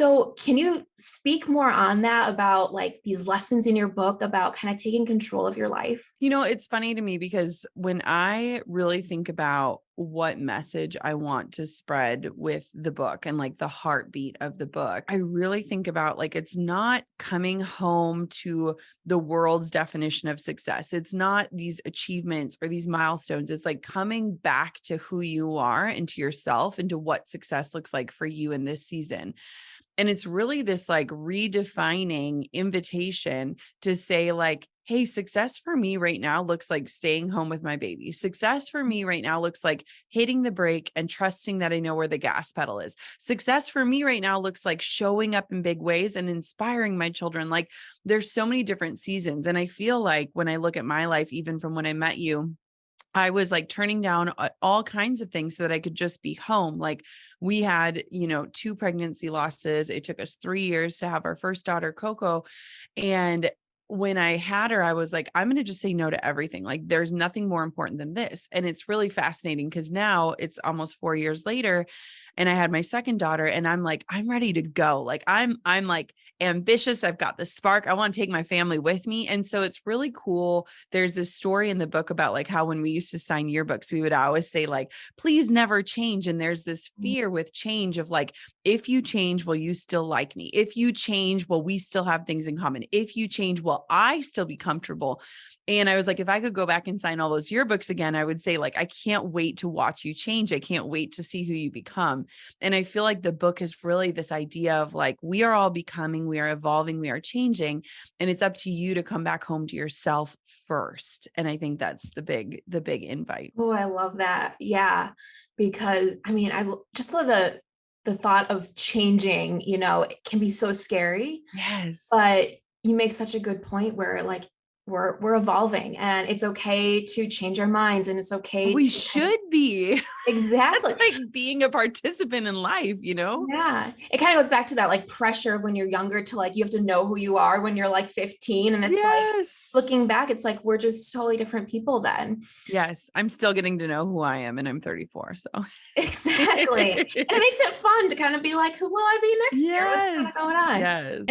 So can you speak more on that about like these lessons in your book about kind of taking control of your life? It's funny to me because when I really think about what message I want to spread with the book and like the heartbeat of the book, I really think about like it's not coming home to the world's definition of success. It's not these achievements or these milestones. It's like coming back to who you are and to yourself and to what success looks like for you in this season. And it's really this like redefining invitation to say, like, hey, success for me right now looks like staying home with my baby. Success for me right now looks like hitting the brake and trusting that I know where the gas pedal is. Success for me right now looks like showing up in big ways and inspiring my children. Like, there's so many different seasons. And I feel like when I look at my life, even from when I met you, I was like turning down all kinds of things so that I could just be home. Like we had, two pregnancy losses. It took us 3 years to have our first daughter, Coco. And when I had her, I was like, I'm going to just say no to everything. Like there's nothing more important than this. And it's really fascinating because now it's almost 4 years later and I had my second daughter and I'm like, I'm ready to go. Like I'm like ambitious. I've got the spark. I want to take my family with me. And so it's really cool. There's this story in the book about like how when we used to sign yearbooks, we would always say like, please never change. And there's this fear with change of like, if you change, will you still like me? If you change, will we still have things in common? If you change, will I still be comfortable? And I was like, if I could go back and sign all those yearbooks again, I would say like, I can't wait to watch you change. I can't wait to see who you become. And I feel like the book is really this idea of like, we are all becoming, we are evolving, we are changing, and it's up to you to come back home to yourself first. And I think that's the big invite. Oh, I love that. Yeah, because I mean, just love the thought of changing, it can be so scary, Yes. but you make such a good point where like we're evolving and it's okay to change our minds and it's okay We to kind of should be. That's exactly. like being a participant in life, you know? Yeah. It kind of goes back to that like pressure of when you're younger to like you have to know who you are when you're like 15 and it's like Yes. looking back it's like we're just totally different people then. Yes. I'm still getting to know who I am and I'm 34. So Exactly. And it makes it fun to kind of be like, who will I be next year? What's kind of yes. going on? Yes.